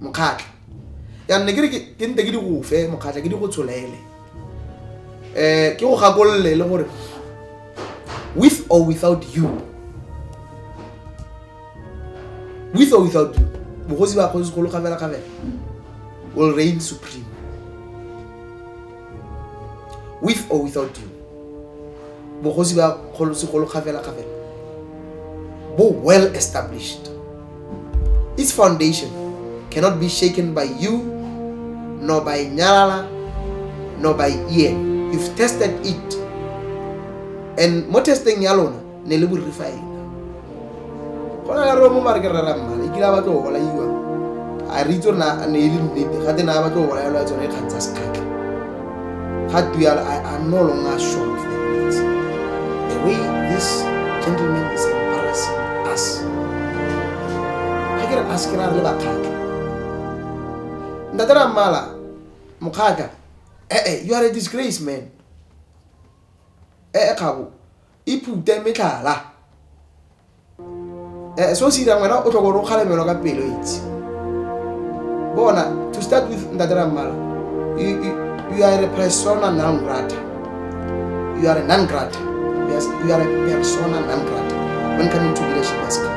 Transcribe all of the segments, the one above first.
mokhatla ya nne ke nte ke di go fe mokhatla ke di go tsholele ke go gakolle le gore with or without you bogosi ba kgosi go lo kgabela will reign supreme with or without you bogosi ba kgosi go lo kgabela bo well established. Its foundation cannot be shaken by you, nor by Nyala, nor by Ian. You've tested it. And mo testing yalona ne le refine. Kona la romo markera Rammala ikila ba tlo gola iwa. A ritso na ne ile nnete ga tena ba tlo gola yalo tsone kgantsa skaka. Ga tuya I'm no longer sure of that. The way this gentleman is embarrassing us. Askira le bakaka ndatara Rammala mukaka you are a disgrace man khabo ipute metlala so sira ngwana o tlogoro kgalemelo ka pelo itse bona to start with ndatara Rammala you are a persona non grata you are a non grata yes you are a persona non grata when coming to relationship.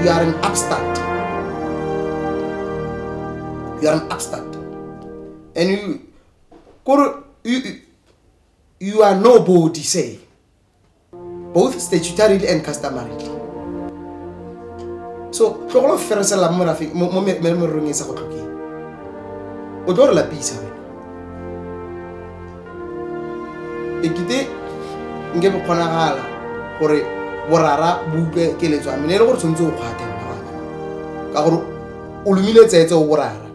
You are an upstart. And you are nobody, say. Both statutorily and customarily. So, je vais faire ça la morafi, mon rongi sa kotoki. Odor la pizza. Et quitter, ngebe kona gala, kore borara buke ke le tswa mene le gore tsontse o kgwateng ka gore o lumile tsetse o borara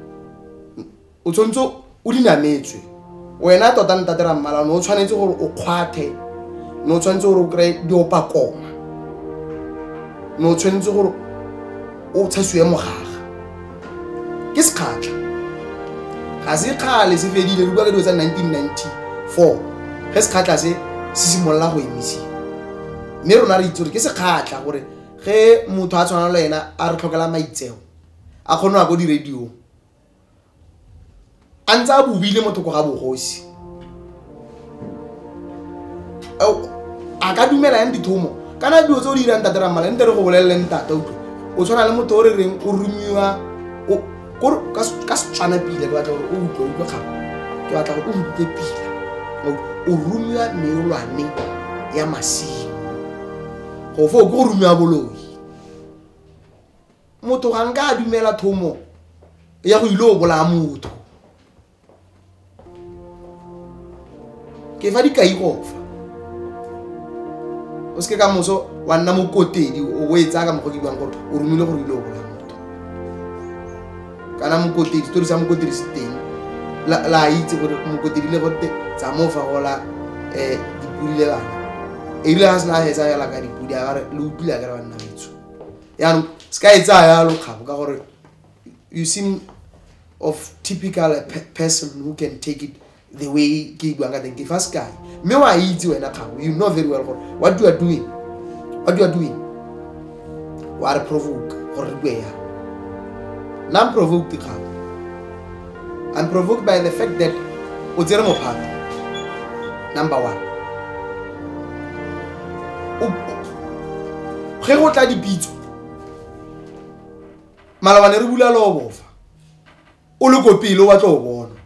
o tsontse o dinametswe wena tota ntate Rammala no tshwanetse gore o kgwathe no tshwanetse gore o kry di opakoma no tshwanetse gore o tshasiwe mogaga ke sekgatla ga se kgale se fedile le bua ka tsa 1994 ge sekgatla se simolla go emisiwa mme rona re itse gore ke sekgatla gore ge motho a tshwana le yena a re tlhokela maitseo a kgona go di radio a ntse a bobile motho go ga bogosi a ka dumela yang dithomo kana dio tse o di dirang ntate Rammala nte re go bolelele ntata o tshwana le motho o re reng o rumiwa ka setswana pila ke batla gore o utlwe kgapo ke batla gore o utlwe pila o rumiwa meolwane ya masimo go fo go rumiwa boloi motho ga nka dumela thomo ya go ile o bola motho ke fa di kai go fa o se ka moso wa nna mo kotedi o wetsa ka mo go dibuang gore o rumile gore ile o bola motho kana mo kotedi story sa mo kotedi se teng la itse gore mo kotedi le bote tsa mo fa gola dipudi le bana e ile asna he sa ya la ka dipudi a re le upila ka bana betso ya ska etsa ya lo khabo ka gore you seem of typical person who can take it the way ke buang ka teng ke fa sky me wa itse wena khabo you know very well what you are doing wa re provoke gore bua ya nam provoke khabo I'm provoked by the fact that o tsere mo phata number 1 ge go tla dipitso malawane re bula lo bofa o le kopile o batla o bona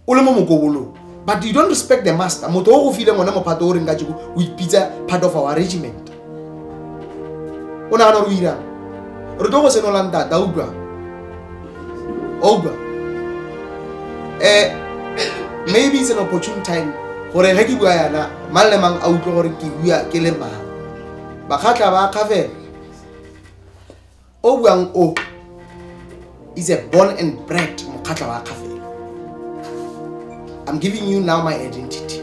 o le mo mokobolo but you don't respect the master motho o go file ngone mo phato o re nga tshiko o ipitsa part of our regiment o na no ruira re tlo go senola ntata utlwa maybe it's an opportune time gore ge ke bua yana mang le mang a utlwe gore ke bua ke le mang ba khatla ba khavela o buang o is a born and bred mokhatla ba khavela. I'm giving you now my identity.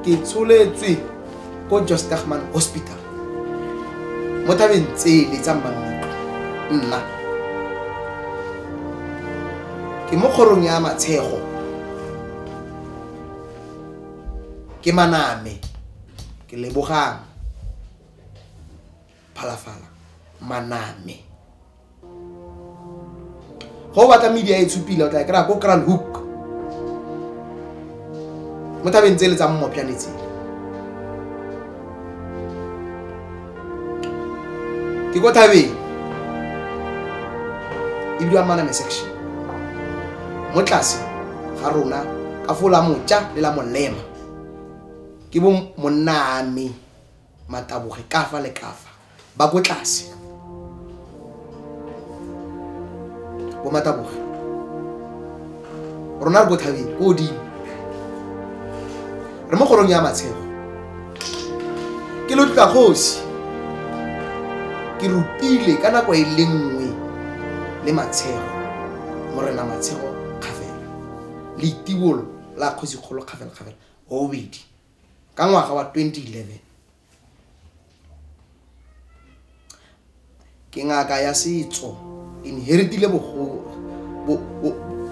Ke tsoletswe ko Kgosana hospital mo tabeng tse le tsa mmanoko nna ke mo kgorong ya matshego ke Maname ke lebogang phalafala Maname go batla media e tshupile o tla kra go kra hook motho ba ntse le tsa mmo pianetse ke go thabe e bua Maname section mo tlase ga rona ka fola motja le la molema ke bo Maname mataboge kafa le kafa ba go tlase bo mataboge rona go thabe go di re mo gorong ya matshego ke lo tla Kgosi ke rutile ka nako e lengwe le matshego mo rena matshego khafela le tibolo la Kgosi kholo khafela o bidi ka ngwaga wa 2011 ke ngaka ya setso inheritile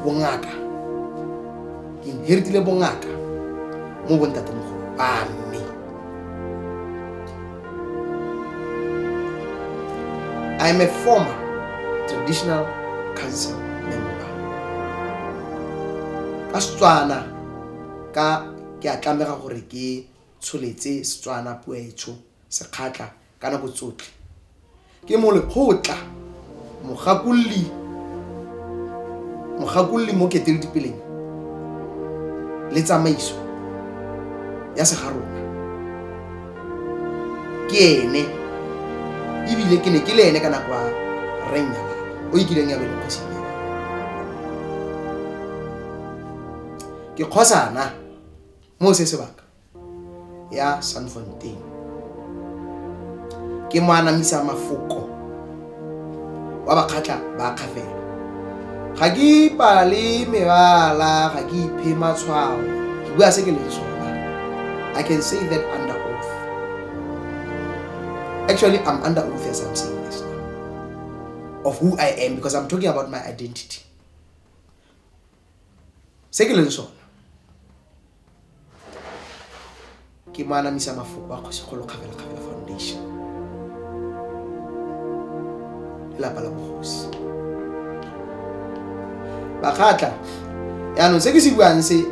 bongaka inheritile bongaka mo bontate mogolo ba mme I am a former traditional council member ka Setswana ka ke a tlamega gore ke tsholetse Setswana puetso se khatla kana go tsotle ke mo lekgotla mogakulli mo ketele dipeleng le tsamaiso ya se garona ke ene ibile ke ne ke le ene kana kwa Rammala o ikileng ya bele Kgosi ke Kgosana mo se sebaka ya Sanfontaine ke Manamisa mafoko wa bakhatla ba khafela ga ke pale mebala ga ke iphe matshwao ke bua se ke le sona I can say that under oath. Actually, I'm under oath as I'm saying this now of who I am because I'm talking about my identity. Se ke le sona ke Manamisa mafoko wa Kgosi kholo khafela foundation la pala Kgosi ba khatla ya no se ke se buang se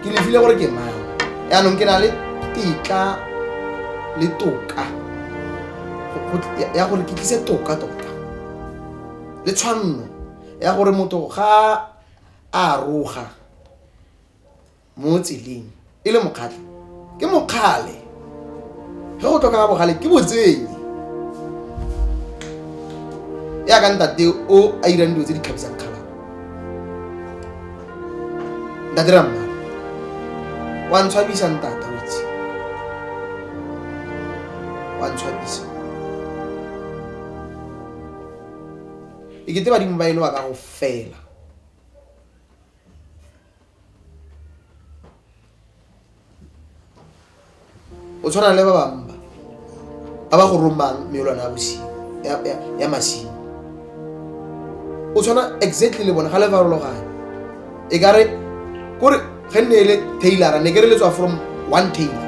ke le file gore ke mang ya no ke na le titla le toka ya gore ke tlise toka tota le tshwanno ya gore motho ga a roga mo tseleng e le mokgatla ke mokhale ge go toka ga bogale ke botsenyi ya ka ntate o a irang dilo tse di khabisang khala ntate Rammala wa ntshwabisa ntata witse wa ntshwabisa ikete ba di mobile wa ka go fela o tshwana le ba bamba ba go romang meolwana ya bosi ya masimo o tshwana exactly le bona ga le farologane e gare gore genele tailor ne kere letswa from one tailor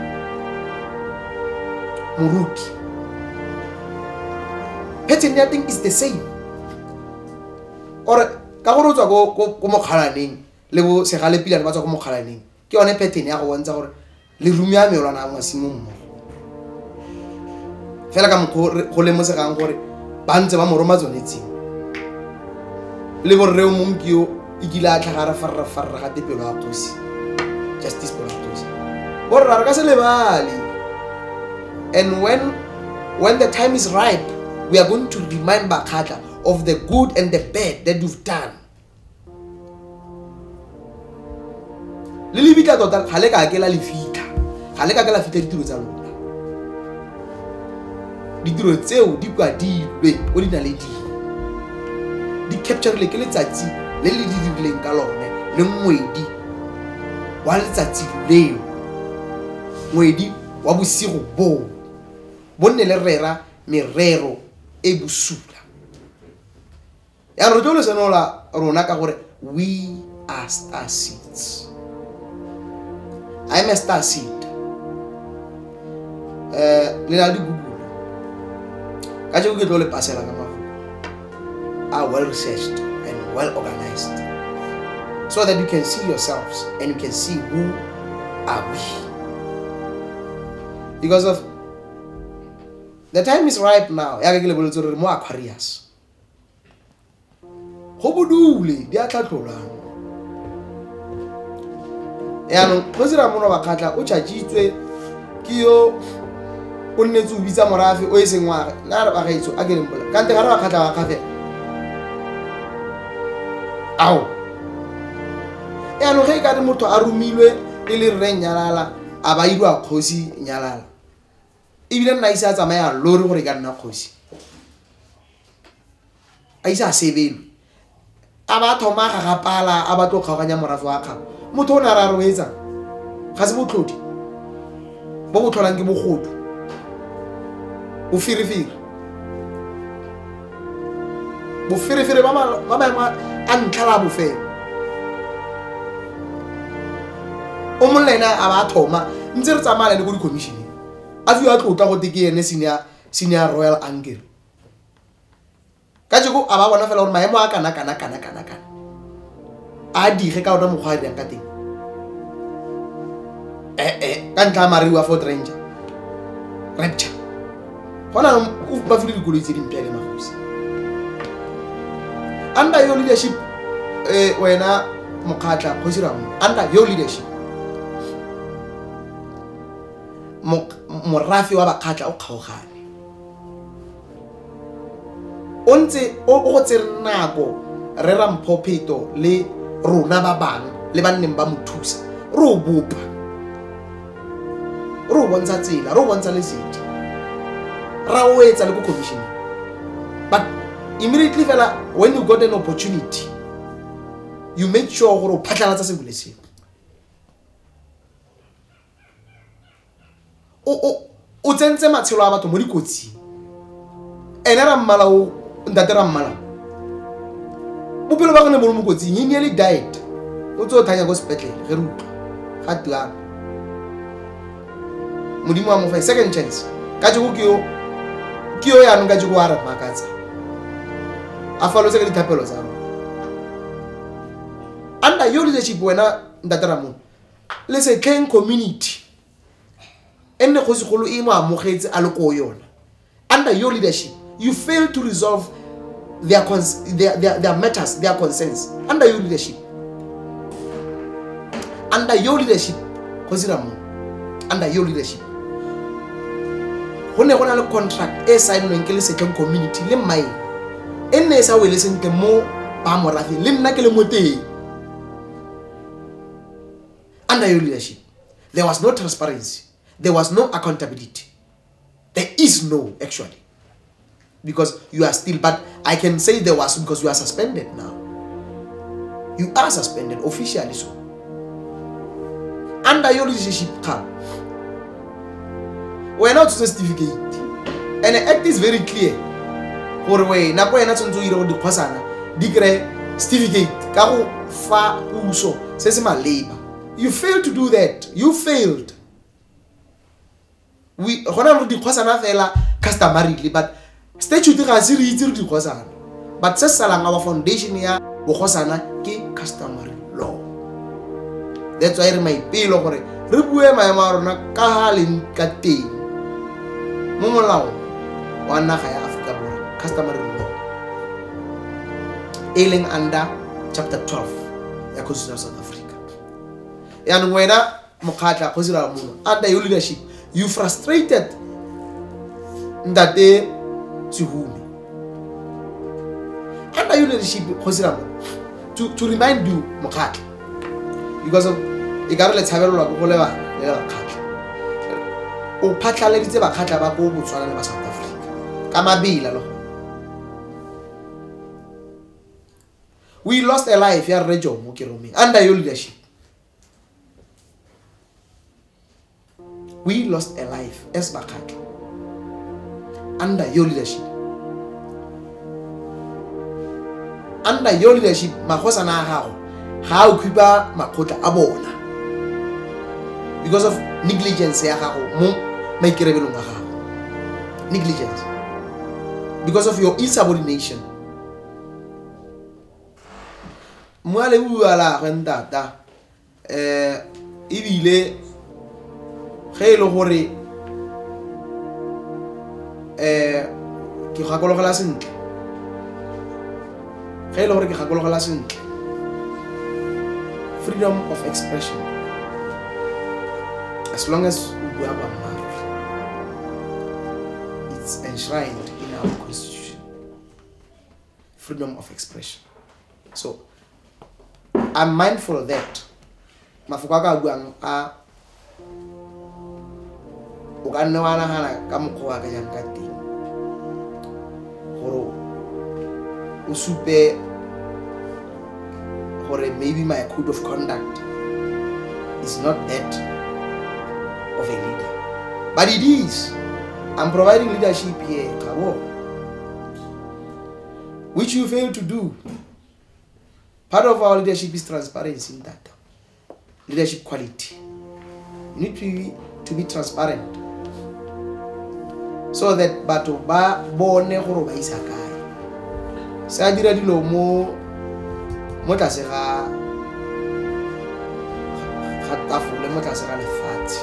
muruki pattern ya thing is the same or ka go rotswa go mokgalaneng le bo segale Pilane ba tswa go mokgalaneng ke yone pattern ya go bontsha gore le rumya meolwana a masimo mmo fela ka mokgo go le mo segang gore ba ntse ba moroma tsonetseng le borre o monkio ikila tlhagara farra ga tepelo ya Kgosi justice for Kgosi borra ka se lebale and when the time is ripe we are going to remind Bakhatla of the good and the bad that you've done le lebitla tota ga le ka ke la lefita ga le ka ke la fita ditiro tsa lona ditiro tseo di kwa dilwe o di na le di capture le ke letsatsi le le dirileng ka lone le ngwedi wa letsatsi leo ngwedi wa bosigo bonne le rera merero e busula ya re tlo senola rona ka gore we are star seeds. I am a star seed le la di google ka je go ke tlo le pasela ka mafu are well researched and well organized, so that you can see yourselves and you can see who are we. Because of the time is ripe now. More Aquarius. Hobuduli, they are Tatolan. Kgosi Ramono wa khatla o tšhatšitswe ke yo o nnetse o bitsa morafe o eseng wa nna ba gaetso a ke lempola ka nte ga re wa khatla wa khafe ao ge ka re motho a rumilwe e le rre nyalala a ba idwa kgosi nyalala ebile nna isa tsamaya lori gore ka nna kgosi a isa sebelo a ba thoma ga gapala a ba tlo kgaoganya morafe wa kgago motho o ne a ra re o etsang ga se botlhodi bo bo tlholang ke bogodu bofirifiri ba maemo a ntlha la bofelo o molena a ba thoma ntse re tsamaya le go di-commissioneng a fiwa a tlotla gote ke ene senior royal angle ka jeko a ba bona fela gore maemo a kana a dige ka ona mokgwa a dirang ka teng ka ntlha a mariwa Fort Ranger rapture gona ba file dikoloi tse dimpia le magosi under your leadership wena mokgatla Kgosi Ramono under your leadership morafe wa bakgatla o kgaogane o ntse o go tsere nako re rampopheto le rona ba bang le ba nneng ba mothusa re o bopa re o bontsha tsela re o bontsha lesedi ra o etsa le go commission but immediately fela when you got an opportunity you make sure gore o phatlalatsa se bule se o tsentse matshelo a batho mo dikotsing ene Rammala o ntate Rammala bophelo ba gone bo mo kotsing he nearly died o tso thanya go sepetlele ge re utlwa ga tuana modimo wa mo fa second chance ka tšego ke yo ya no ka tšego wa re makatsa a falotse ka dithapelo tsa rona under your leadership wena ntate Ramono le setlheng community ene Kgosigolo e mo amogetse a le ko yona under your leadership you fail to resolve their matters, their concerns under your leadership Kgosi Ramono under your leadership gone gona le contract e signweng ke le setlheng community le mine ene sa wele sentle mo ba morafe le nna ke le moteng under your leadership there was no transparency, there was no accountability, there is no actually because you are still, but I can say there was because you are suspended now. You are suspended officially so. Under your leadership come. We're not certificate. And the act is very clear. For way, na kwa ena tshwanetse o ire go Kgosana digre certificate ka go fa puso se se maleba. You failed to do that. You failed. We gona re Kgosana fela customarily but statute ga se re itse re Kgosana but se salang our foundation ya Kgosana ke customary law. That's why re maipelo gore re bue maemo a rona ka ha le ka teng mo molao wa naga ya Africa Borwa customary law ailing under chapter 12 ya Constitution of South Africa. And wena mokgatla Kgosi Ramono under your leadership you frustrated Ndate Tshwenyegile under your leadership Kgosi Ramono to remind you mokgatla because of igaro le tshabelwa go le ba le bakgatla o phatlaleditse bakgatla ba go Botswana le ba South Africa ka mabila lo we lost a life ya Rejo mo Keromi under your leadership. We lost a life as bakgatla under your leadership. Under your leadership Kgosana a gago ga o khipa makgotla a bona because of negligence ya gago mo maikerebelong a gago. Negligence because of your insubordination. Moi le bua la rentata ebile ge ile gore ke gakologela sentle ge ile gore ke gakologela sentle freedom of expression as long as we are married, it's enshrined in our constitution, freedom of expression. So I'm mindful of that. Mafukaka buang a o ka nna wana hana ka mokgwa wa ka jang ka teng gore o supe gore maybe my code of conduct is not that of a leader, but it is. I'm providing leadership here, which you fail to do. Part of our leadership is transparency in that. Leadership quality. You need to be transparent. So that bato ba bone gore ba isa kae. Sa dira dilo mo tlase ga tafole mo tlase ga lefatshe.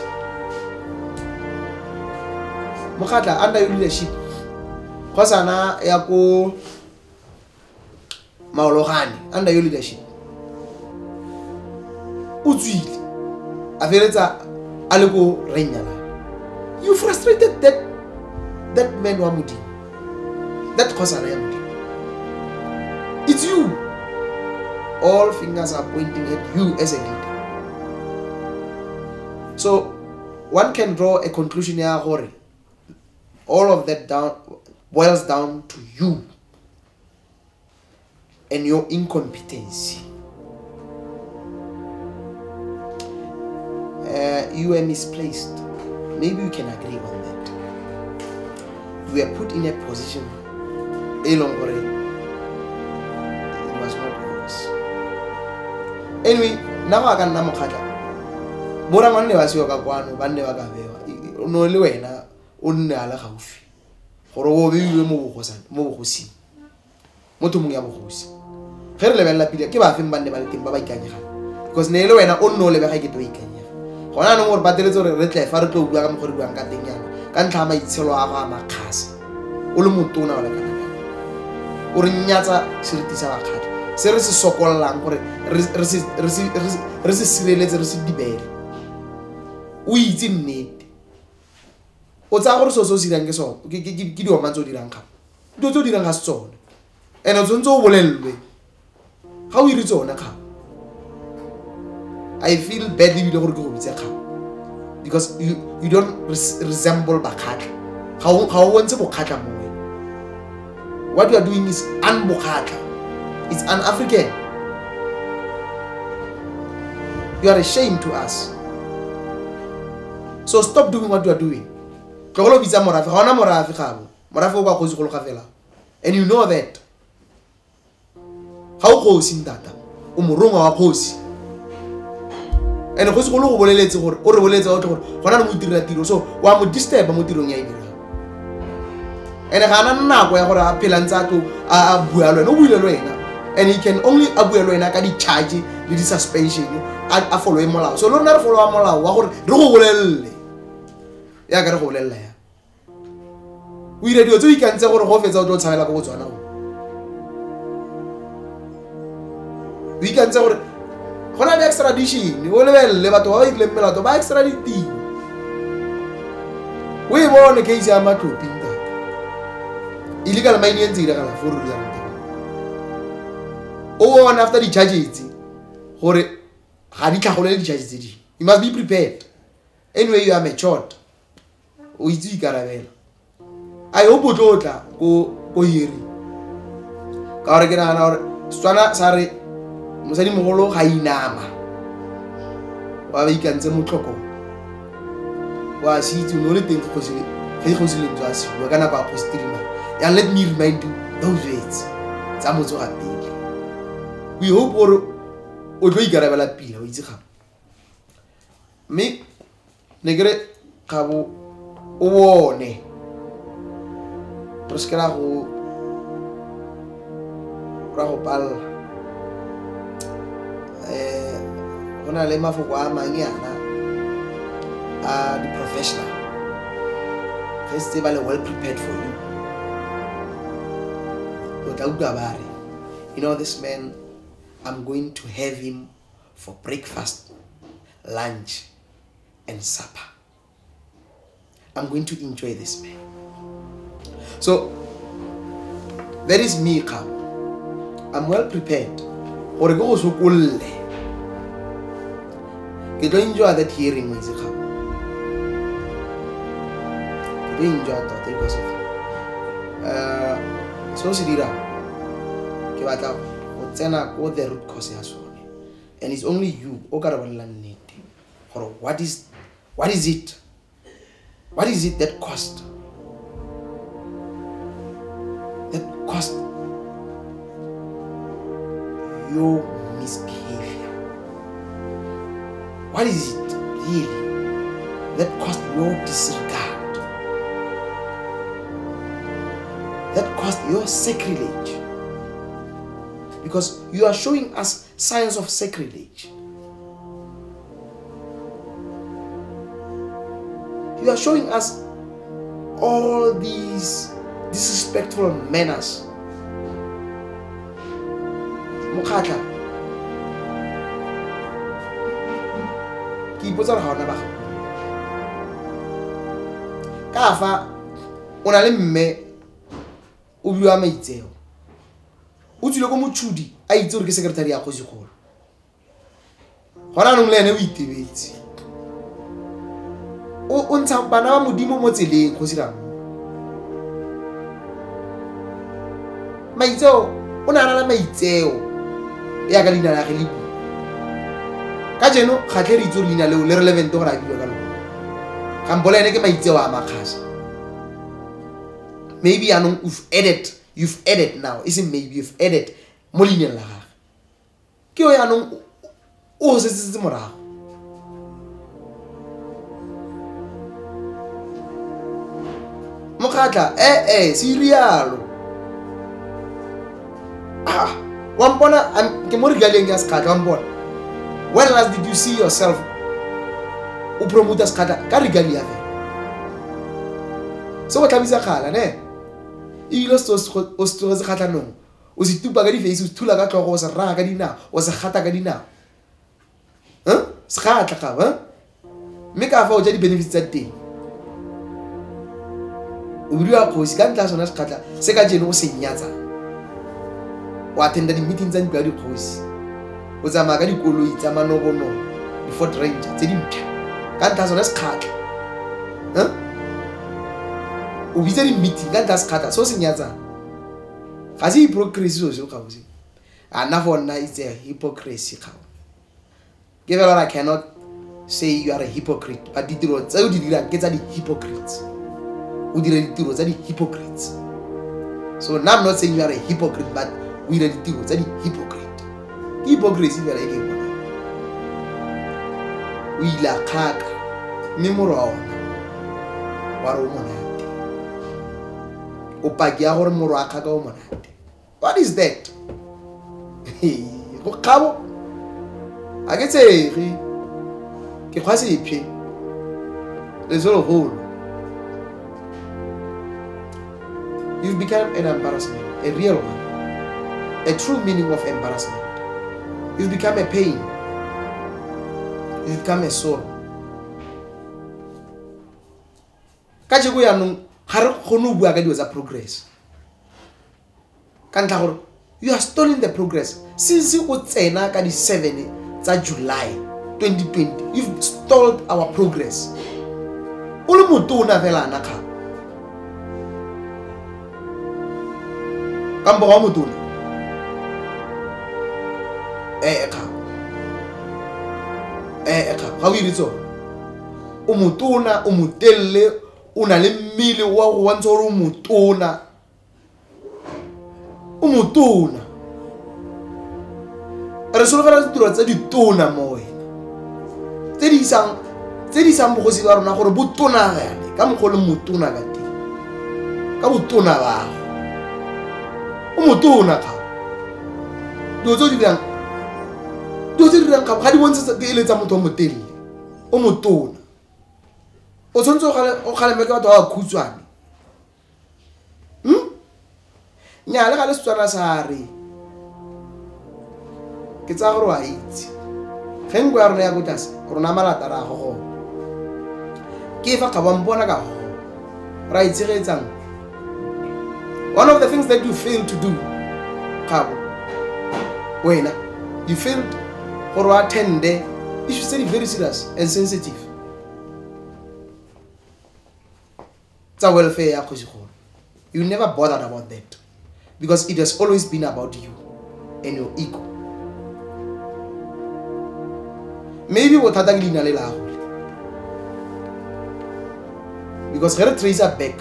Mokgatla under your leadership. Kgosana ya ko maologane under your leadership. Utswile a feletsa a le go renyala. You frustrated that man wa modi. That Kgosana ya modi. It's you. All fingers are pointing at you as a leader. So one can draw a conclusion here, gore all of that boils down to you and your incompetency. You are misplaced. Maybe we can agree on that. You were put in a position it was not yours. Anyway, now I can namokhatla. Bora manne ba siwa ka kwano ba nne ba ka bewa. No le wena o nne ala gaufi. Gore o bewe mo bogosing. Motho mong ya bogosi. Ge re lebella pila ke ba feng ba nne ba le teng ba ba ikanyega. Because ne le wena o nne o lebe ga ke to ikanyega. Gona no gore ba teletse gore re tle fa re tlo bua ka mogore buang ka teng yana. Ka ntlha ma itshelo a ga makhasa. O le motona wala kana. O re nyatsa seriti sa bakgatla. Se re se sokollang gore re se sireletse re se dibele. O itse nnete. O tsa gore so se dirang ke so ke di o mantso dirang ga. Dio tso dirang ga se tsone. Ene o tsontse o bolelwe. Ga o iri tsone ga. I feel badly with gore ke go bitse ga. Because you don't resemble bakgatla. Ga o wantse bokgatla mo. What you are doing is unbokhatla. It's un-African. You are a shame to us. So stop doing what you are doing. And you know that. How Kgosi in that? Umurunga wa Kgosi. And Kgosi go lo boleletse gore o re boletse o gore gona mo dira tiro so wa mo disturb mo tirong ya dira. And ga nna go ya gore a phela ntsa tlo a bua le no buile le wena. And he can only abu le wena ka di charge le di suspension a follow molao. So lona re follow molao wa gore re go bolelle. Ya ka re go bolella ya. O ire dio tso ikantse gore go fetsa o tlo tshabela go botswana go. O ikantse gore gona le extradition o lebelle batho ba ile melato ba extraditing. We bone case ya matlopi nta. Illegal mining ntse ile kana for re oh, and after the charges, you must be prepared. Anyway, you are matured. I hope you go here. Karagana Stwana Sari Musani Molo Hainama. Why can say Mutoko? Why see to know anything for Kgosi to us? We're gonna go up streamer. And let me remind you those words. Samozo happy. We hope or we get a pila. Me negre cabo one. Prosceraho Rahopal Hona le mafoko a mangyana a the professional. They are well prepared for you. You know, this man, I'm going to have him for breakfast, lunch, and supper. I'm going to enjoy this man. So, that is me, Khao. I'm well prepared. Or go so cool. You don't enjoy that hearing, Khao. You don't enjoy that because of so Sidira. Go the root cause and it's only you. What is it? What is it that caused your misbehavior? What is it really that caused your disregard? That caused your sacrilege? Because you are showing us signs of sacrilege. You are showing us all these disrespectful manners. Mokhatla. Ki ipotsa ha ona ba. Ka fa ona le mme o bua maitseo. O tsile go motshudi a itse gore ke secretary ya Kgosi golo. Hona nong le ene o itebetse. O ntsha bana ba modimo mo tseleng Kgosi Ramono. Maitseo o nana la maitseo ya ka dina la ge le bua. Ka jeno ga tle re itse re lina le relevant gore a bua ka lona. Ga mbola ene ke maitseo a makgasa. Maybe anong you've added now. Isn't maybe you've added molina la gagwe. Ke o ya nong o se morago. Mokhatla serialo. Wampona ke mo rigaleng ya skhatla wampona. When last did you see yourself o promote skhatla ka rigali ya fe? So what tlabisa khala ne? Ilo sto skhatla no. O se tupa ka di face o thula ka tlogo o se raka dina o se khata ka dina. Skhatla ka me ka fa o ja di benefits tsa teng. O bua Kgosi ka ntla sona skhatla se ka jeno o se nyatsa. O attenda di meetings tsa di Kgosi. O tsama ka dikoloi tsa manobono di Ford Ranger tse di mpya. Ka ntla sona skhatla. O bitsa di meeting ka ntla skhatla so se nyatsa. Ga se hypocrisy so se Kgosi. Ana fona it's a hypocrisy Kgosi. Give it all I cannot say you are a hypocrite, but ditiro tsa o di dirang ke tsa di hypocrites. O dira ditiro tsa di hypocrites. So now I'm not saying you are a hypocrite, but we are ditiro tsa di hypocrite. Hypocrisy is like it. We la khaka memoro wa ro monate. O pagi a gore moro a khaka o monate. What is that? Go khabo a ke tsege ke khwase iphe le zolo hole. You've become an embarrassment, a real one, a true meaning of embarrassment. You've become a pain. You've become a sorrow. Kajego ya nung har khonu bua ka diwa tsa progress. Ka ntla gore you are stalling the progress since o tsena ka di 7 tsa July 2020. You've stalled our progress. O le motona fela na kha. Kambo wa motona. Ga o iritso. O motona o motelle o na le mmile wa go wantsa gore o motona. O motona. Re solofela ditiro tsa ditona mo wena. Tse di sang bogosi ba rona gore botona gane ka mogolo motona ka teng. Ka botona ba o motona ka. Do tso di bang do tse dirang ga di bontsha ke eletsa motho mo telle o motona o tshwanetse o kgaleme ka batho ba khutshwane nyale ga le Setswana sa re ke tsa gore wa itse ge ngwe ya rona ya botase rona malata ra go ke fa ka ba mpona ka go ra itsegetsang. One of the things that you fail to do Kgabo wena you failed gore wa attend you should stay very serious and sensitive tsa welfare ya Kgosi gore you never bothered about that because it has always been about you and your ego. Maybe what hata ke dina le la gore because here trace back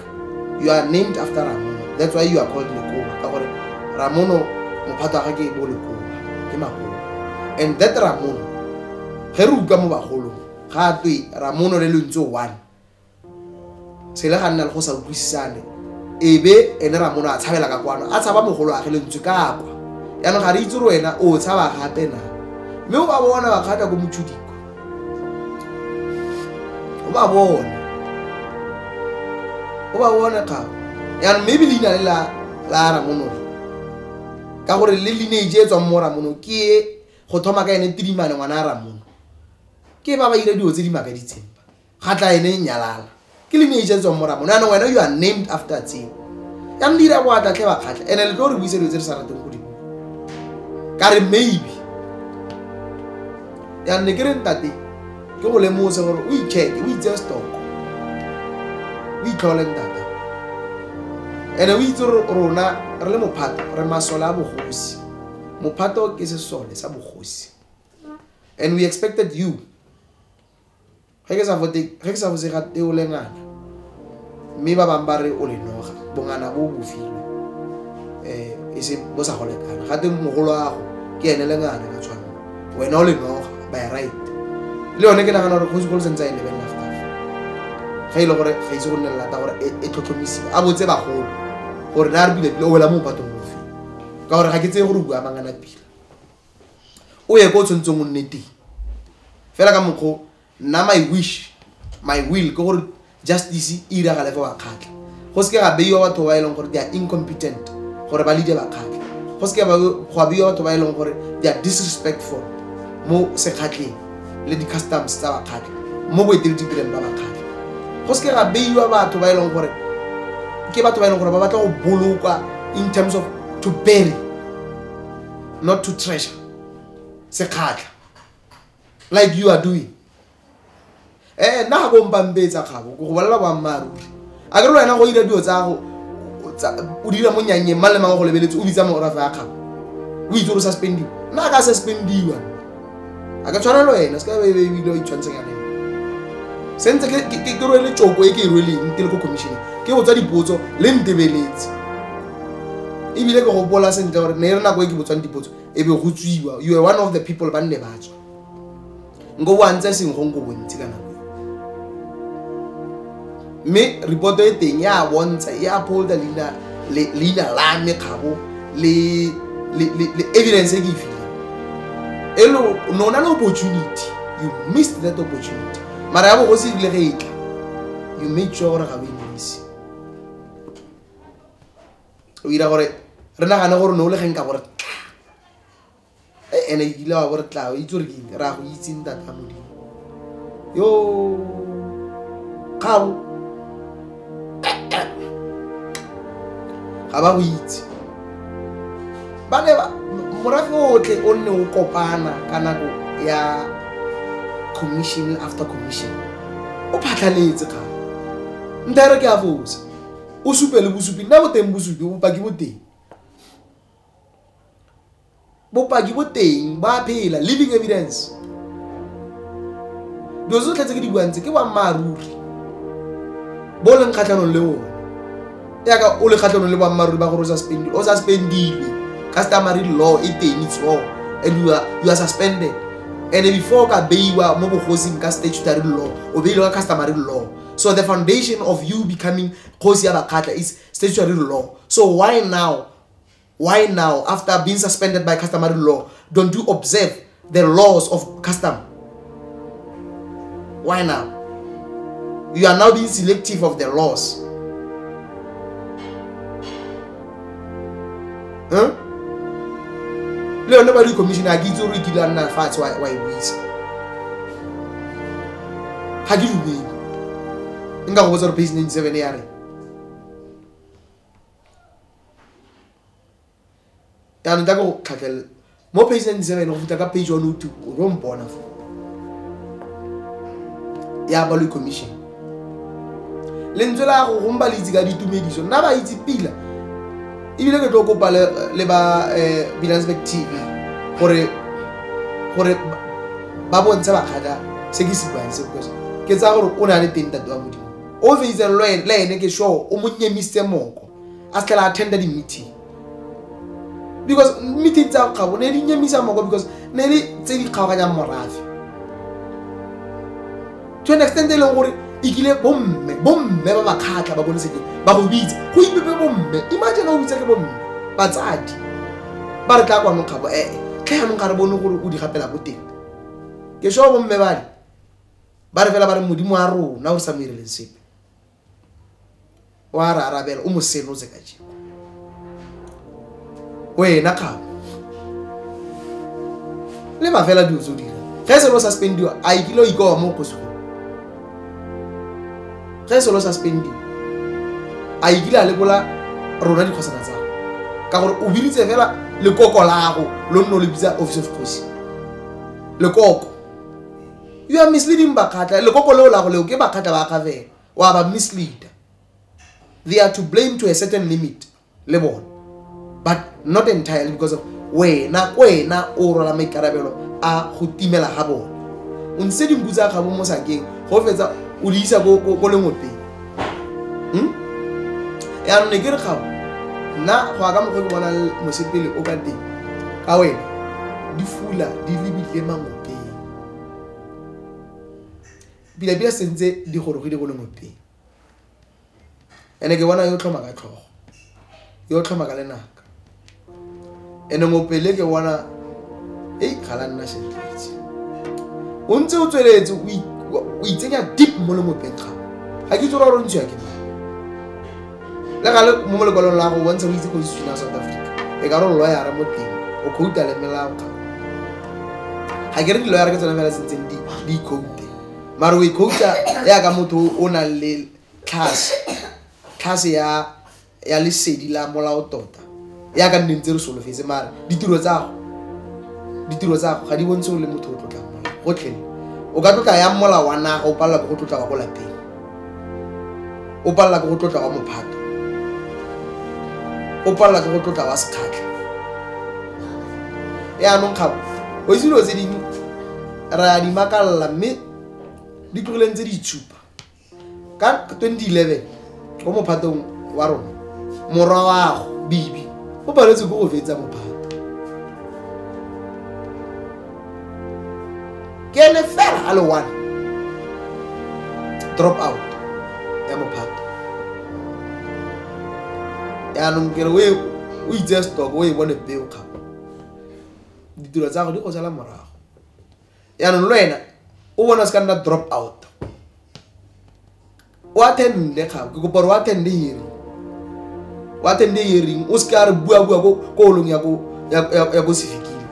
you are named after Ramono, that's why you are called Lekoba ka gore Ramono mophato ga ke bo Lekoba ke makolo and that Ramono ge re uka mo bagolo ga twe Ramono le lentso 1 se le ga nna le go sa utlwisisane ebe ene Ramono a tshabela ka kwana a tshaba mogolo a ge lentso ka kwa yana ga re itse re wena o tshaba gape na mme o ba bona ba khata go motshudiko o ba bona ka yana maybe lina la Ramono ka gore le lineage e tswa mo Ramono ke go thoma ka ene tidimane ngwana Ramono ke ba ira dio tse di makaditseng ga tla ene nyalala ke lineage e tswa mo Ramono yana wena you are named after tseo ya ndira wa tla tle ba khatla ene le tlo re buise le tse re sa rateng go di ka re maybe ya ne ke re ntate ke go le mo se gore o i-check o itse stock o itlhole ntate ene o itse rona re le mophato re masola a bogosi mophato ke sesole sa bogosi and we expected you ge ke sa bose ga teo le ngana mme ba bang ba re o le noga bongana bo bofilwe e se bo sa go lekana ga te mogolo wa go ke ene le ngana ka tshwana wena o le noga by right le yone ke nagana gore Kgosi go sentse ene ben after ga ile gore ga itse go nne lata gore e tlhotlhomisiwa a botse bagolo gore na re bile o wela mo patong mo fe ka gore ga ke tseye gore bua mangana pila o ye go tshontsong o nnete fela ka mokgo nna my will ke gore justice ira ga lefa wa khatla go se ke ga beiwa batho ba ileng gore they are incompetent gore ba leader ba khatla go se ke ba go beiwa batho ba ileng gore they are disrespectful mo se khatleng le di customs tsa ba khatla mo boeteleding ba ba khatla go se ke ga beiwa batho ba ileng gore ke batho ba ileng gore ba batla go boloka in terms of to bury not to treasure se khatla like you are doing na go mbambetsa Kgabo go bolela ba mmaruri a ke re wena go ira dio tsa go o dira monyanye male mang go lebeletse o bitsa morafa ya Kgabo o itse go suspendiwa na ka suspendiwa a ka tshwana le wena se ka be ile o itshwantseng ya neng sentse ke re le tshoko e ke e rweleng tele ko commission ke go tsa dipotso le ntebeletse e bile ke go bola sentle gore ne re na go e ke botsang dipotso e be go tswiwa you are one of the people ba nne batswa ngo wantse seng go ngo bontsi kana me report e teng ya bontsha ya upholda leina la me Kgabo le evidence e ke file elo no na opportunity you missed that opportunity mara ya go se ile ge itla you make sure ga be miss o ira gore re na gana gore no le genka gore ene ile wa gore tla o itse re ke ra go itse ntata modimo yo Kgabo ga ba go itse ba ne ba morafe otle o nne o kopana ka nako ya commission after commission o phatlaletse ka ntare ke a fosa o supele bosupi nna bo teng bosupi bopaki bo teng ba phela living evidence dozo tletse ke di buantse ke ba maruri bo leng khatlano le o ya ka o le khatlano le ba maruri ba go suspendilwe customary law e teng it's law and you are suspended and before ka beiwa mo bogosing ka statutory law o beilwe ka customary law so the foundation of you becoming Kgosi ya bakhatla is statutory law so why now after being suspended by customary law don't you observe the laws of custom. Why now? You are now being selective of the laws. Huh? Nobody commission against you and fights why wins. How do you mean? Inga was a page 97 years. And that go cackle. More page 97 of the page on to Rome Bonaf. Yabalu commission. Lenzola Rumba Lizigadi to medicine. Never is it pillar. If you look at Oko Leba Pilanesberg TV for a Babu and Sabakada, Segisi because Kezaro unanitin that Domudi. Over is a lane, a show, Omunye Mr. Monko. After I attended the meeting. Because meetings are covered, Nelly Misa Monko because Nelly Teddy Kavaya Moravi. To an extent, they don't worry. Igile bombe never makata babonise babubiza kuyibe bombe imagine how we take bombe batsadi ba re tla kwa mokgabo kaya mo nkare bone gore o di gapela go teng ke sho bombe ba re fela ba re modimo a rona o sa mirele sepe wa ra arabela o mo seno se ka tshi wena ka le ba fela di o zo dira ge se lo suspendiwa a ikilo iko mo go se ge se lo suspendi a ikila le bola rona di Kgosana tsa ka gore o bilitse fela le koko lago lo nno le bitsa office of Kgosi le koko you are misleading bakhatla le koko lo lago le ke bakhatla ba ka vela wa ba mislead. They are to blame to a certain limit le bona but not entirely because of wena o rola maikarabelo a go timela ga bona o ntse di mbutsa ga bo mo sakeng go fetsa o di isa go lengope ya nne ke re ga na go ka mo go bona mosepele o ka teng ka wena di fula di libile mangope bila sentse di gorogile go lengope ene ke bona yo tlhoma ka tlhogo yo tlhoma ka lenaka ene ngopele ke bona khala nna sentse o ntse o tsweletse o itsenya deep mo lengopeng ga ke tsora ro ntse ya ke la gale mo le golong la go bontsha o itse go tswina South Africa e ka ro lawyer mo teng o khouta le melao ga ke re di lawyer ke tsona fela sentse di khouta mara we khouta ya ka motho o na le class ya lesedi la molao tota ya ka nnentse re solofetse mara ditiro tsa go ga di bontshe o le motho o tlotla mola go tlhele o ka tlotla ya mola wa naga o palla go tlotla wa go lapeng o palla go tlotla wa mophato o palla go tlotla wa sekhatla ya no nkgabo o isilo tse ding ra di makalla mme di tlogilentse di tshupa ka 2011 go mophatong wa rona morwa wa go bibi o baletse go fetsa mophato ke le fela a le one drop out ya mophato ya no nkere we just talk we bone peo ka ditiro tsa go di go sala morago ya no lwena o bona ska nna drop out o attend le ga go por o attend hearing o ska re bua go long ya go sifikile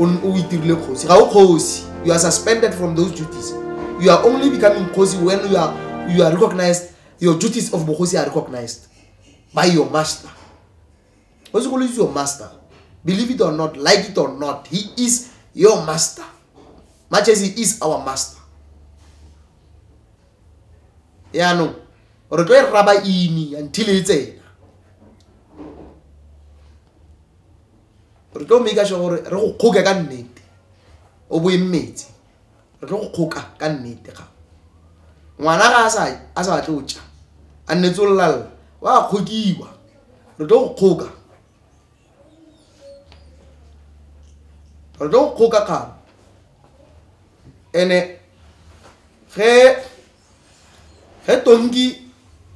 o itirile Kgosi ga o Kgosi you are suspended from those duties. You are only becoming Kgosi when you are recognized. Your duties of Kgosi are recognized by your master. Kgosi is your master. Believe it or not, like it or not, he is your master. Much as he is our master. Yeah, no. Or do raba ini until it's a. Or do make sure re go khoka ka nnete. O bo imetse re tlo go khoka ka nnete ga ngwana ga a sa tlotsa a nnetse o llalla wa khokiwa re tlo go khoka ka ene ge tongi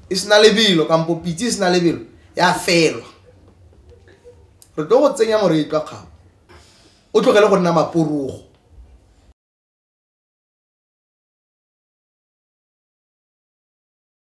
isna lebelo kampo pitsi isna lebelo ya felwa re tlo go tsenya moretwa ga o tlogele go nna maporogo